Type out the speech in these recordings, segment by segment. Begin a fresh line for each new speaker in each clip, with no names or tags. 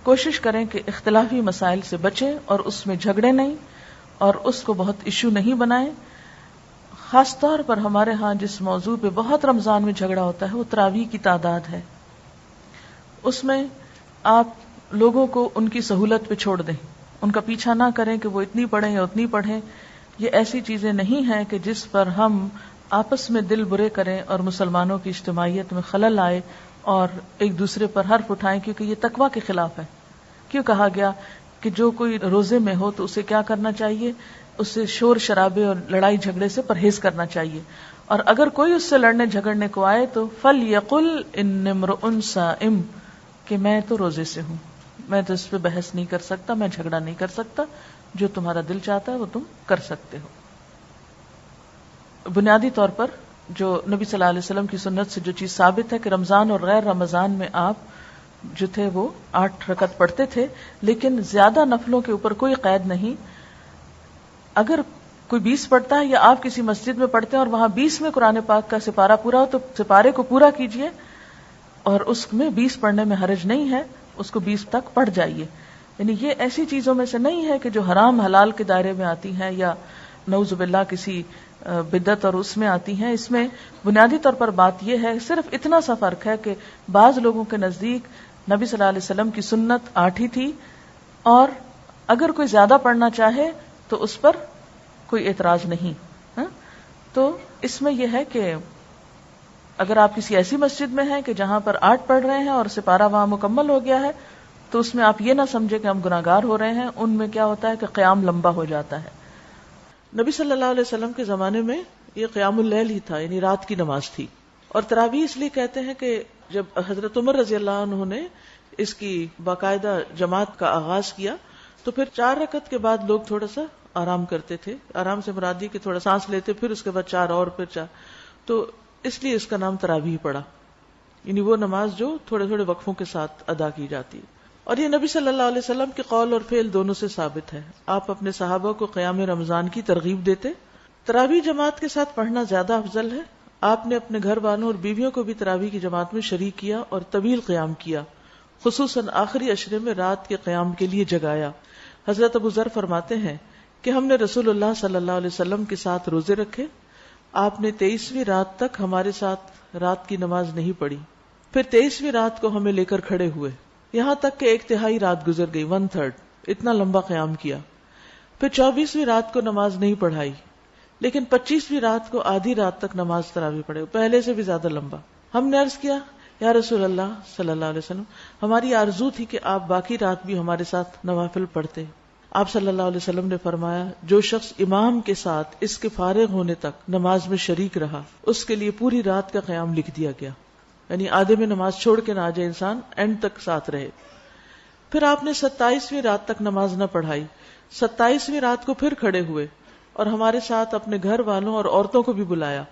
کوشش کریں کہ اختلافی مسائل سے بچیں اور اس میں جھگڑے نہیں اور اس کو بہت ایشو نہیں بنائیں. خاص طور پر ہمارے ہاں جس موضوع پہ بہت رمضان میں جھگڑا ہوتا ہے وہ تراویح کی تعداد ہے. اس میں آپ لوگوں کو ان کی سہولت پہ چھوڑ دیں، ان کا پیچھا نہ کریں کہ وہ اتنی پڑھیں یا اتنی پڑھیں. یہ ایسی چیزیں نہیں ہیں کہ جس پر ہم آپس میں دل برے کریں اور مسلمانوں کی اجتماعیت میں خلل آئے اور ایک دوسرے پر حرف اٹھائیں، کیونکہ یہ تقویٰ کے خلاف ہے. کیوں کہا گیا کہ جو کوئی روزے میں ہو تو اسے کیا کرنا چاہیے؟ اسے شور شرابے اور لڑائی جھگڑے سے پرہیز کرنا چاہیے. اور اگر کوئی اس سے لڑنے جھگڑنے کو آئے تو فَلْيَقُلْ إِنِّ امْرُؤٌ صَائِمٌ، کہ میں تو روزے سے ہوں، میں تو اس پہ بحث نہیں کر سکتا، میں جھگڑا نہیں کر سکتا، جو تمہارا دل چاہتا ہے وہ تم کر سکتے ہو. بنیادی طور پر جو نبی صلی اللہ علیہ وسلم کی سنت سے جو چیز ثابت ہے کہ رمضان اور غیر رمضان میں آپ جو تھے وہ 8 رکعت پڑھتے تھے، لیکن زیادہ نفلوں کے اوپر کوئی قید نہیں. اگر کوئی 20 پڑھتا ہے یا آپ کسی مسجد میں پڑھتے ہیں اور وہاں 20 میں قرآن پاک کا سپارہ پورا ہو تو سپارے کو پورا کیجئے، اور اس میں 20 پڑھنے میں حرج نہیں ہے، اس کو 20 تک پڑھ جائیے. یعنی یہ ایسی چیزوں میں سے نہیں ہے کہ جو حرام حلال کے دائرے میں آتی ہیں یا نعوذ باللہ کسی بدعت اور اس میں آتی ہیں. اس میں بنیادی طور پر بات یہ ہے، صرف اتنا سا فرق ہے کہ بعض لوگوں کے نزدیک نبی صلی اللہ علیہ وسلم کی سنت 8 ہی تھی، اور اگر کوئی زیادہ پڑھنا چاہے تو اس پر کوئی اعتراض نہیں. تو اس میں یہ ہے کہ اگر آپ کسی ایسی مسجد میں ہیں کہ جہاں پر 8 پڑھ رہے ہیں اور سپارہ وہاں مکمل ہو گیا ہے تو اس میں آپ یہ نہ سمجھے کہ ہم گناہگار ہو رہے ہیں. ان میں کیا ہوتا ہے کہ قیام لمبا ہو جاتا ہے. نبی صلی اللہ علیہ وسلم کے زمانے میں یہ قیام اللیل ہی تھا، یعنی رات کی نماز تھی. اور تراویح اس لیے کہتے ہیں کہ جب حضرت عمر رضی اللہ عنہ نے اس کی باقاعدہ جماعت کا آغاز کیا تو پھر 4 رکعت کے بعد لوگ تھوڑا سا آرام کرتے تھے. آرام سے مراد یہ کہ تھوڑا سانس لیتے، پھر اس کے بعد 4 اور پھر 4، تو اس لیے اس کا نام تراویح پڑا، یعنی وہ نماز جو تھوڑے تھوڑے وقفوں کے ساتھ ادا کی جاتی ہے. اور یہ نبی صلی اللہ علیہ وسلم کے قول اور فعل دونوں سے ثابت ہے. آپ اپنے صحابہ کو قیام رمضان کی ترغیب دیتے. تراویح جماعت کے ساتھ پڑھنا زیادہ افضل ہے. آپ نے اپنے گھر والوں اور بیویوں کو بھی تراویح کی جماعت میں شریک کیا اور طویل قیام کیا، خصوصاً آخری عشرے میں رات کے قیام کے لیے جگایا. حضرت ابو ذر فرماتے ہیں کہ ہم نے رسول اللہ صلی اللہ علیہ وسلم کے ساتھ روزے رکھے. آپ نے 23ویں رات تک ہمارے ساتھ رات کی نماز نہیں پڑھی، پھر 23ویں رات کو ہمیں لے کر کھڑے ہوئے، یہاں تک کہ 1/3 رات گزر گئی، 1/3، اتنا لمبا قیام کیا. پھر 24ویں رات کو نماز نہیں پڑھائی، لیکن 25ویں رات کو آدھی رات تک نماز تراویح پڑھے، پہلے سے بھی زیادہ لمبا. ہم نے عرض کیا یا رسول اللہ صلی اللہ علیہ وسلم، ہماری آرزو تھی کہ آپ باقی رات بھی ہمارے ساتھ نوافل پڑھتے. آپ صلی اللہ علیہ وسلم نے فرمایا، جو شخص امام کے ساتھ اس کے فارغ ہونے تک نماز میں شریک رہا اس کے لیے پوری رات کا قیام لکھ دیا گیا. یعنی آدھے میں نماز چھوڑ کے نہ آ جائے انسان، اینڈ تک ساتھ رہے. پھر آپ نے 27ویں رات تک نماز نہ پڑھائی، 27ویں رات کو پھر کھڑے ہوئے اور ہمارے ساتھ اپنے گھر والوں اور عورتوں کو بھی بلایا،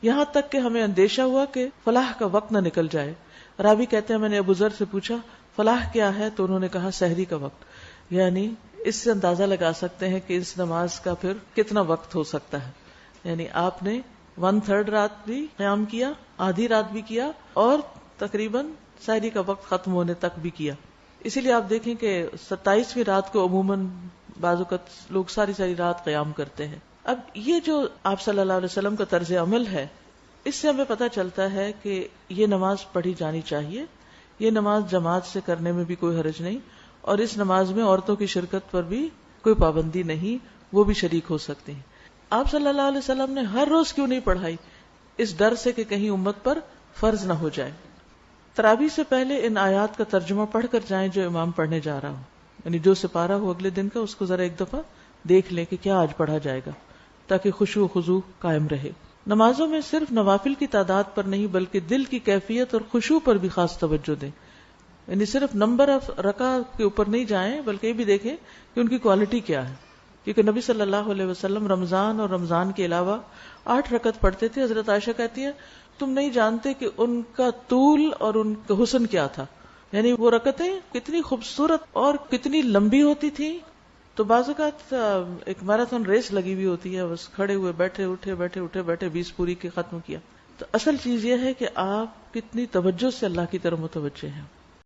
یہاں تک کہ ہمیں اندیشہ ہوا کہ فلاح کا وقت نہ نکل جائے. راوی کہتے ہیں میں نے ابو ذر سے پوچھا فلاح کیا ہے، تو انہوں نے کہا سحری کا وقت. یعنی اس سے اندازہ لگا سکتے ہیں کہ اس نماز کا پھر کتنا وقت ہو سکتا ہے. یعنی آپ نے 1/3 رات بھی قیام کیا، آدھی رات بھی کیا، اور تقریباً سحری کا وقت ختم ہونے تک بھی کیا. اسی لیے آپ دیکھیں کہ 27ویں رات کو عموماً بعض اوقات لوگ ساری رات قیام کرتے ہیں. اب یہ جو آپ صلی اللہ علیہ وسلم کا طرز عمل ہے، اس سے ہمیں پتہ چلتا ہے کہ یہ نماز پڑھی جانی چاہیے. یہ نماز جماعت سے کرنے میں بھی کوئی حرج نہیں، اور اس نماز میں عورتوں کی شرکت پر بھی کوئی پابندی نہیں، وہ بھی شریک ہو سکتے ہیں. آپ صلی اللہ علیہ وسلم نے ہر روز کیوں نہیں پڑھائی؟ اس ڈر سے کہ کہیں امت پر فرض نہ ہو جائے. تراویح سے پہلے ان آیات کا ترجمہ پڑھ کر جائیں جو امام پڑھنے جا رہا ہو، یعنی جو سپارہ ہو اگلے دن کا اس کو ذرا ایک دفعہ دیکھ لیں کہ کیا آج پڑھا جائے گا، تاکہ خشوع و خضوع قائم رہے. نمازوں میں صرف نوافل کی تعداد پر نہیں بلکہ دل کی کیفیت اور خشوع پر بھی خاص توجہ دیں. یعنی صرف نمبر آف رکعت کے اوپر نہیں جائیں بلکہ یہ بھی دیکھیں کہ ان کی کوالٹی کیا ہے. کیونکہ نبی صلی اللہ علیہ وسلم رمضان اور رمضان کے علاوہ 8 رکعت پڑھتے تھے. حضرت عائشہ کہتی ہیں تم نہیں جانتے کہ ان کا طول اور ان کا حسن کیا تھا. یعنی وہ رکعتیں کتنی خوبصورت اور کتنی لمبی ہوتی تھی. تو بعض اوقات ایک میراتھن ریس لگی ہوئی ہوتی ہے، بس کھڑے ہوئے بیٹھے بیٹھے 20 پوری کے ختم کیا. تو اصل چیز یہ ہے کہ آپ کتنی توجہ سے اللہ کی طرف متوجہ ہیں.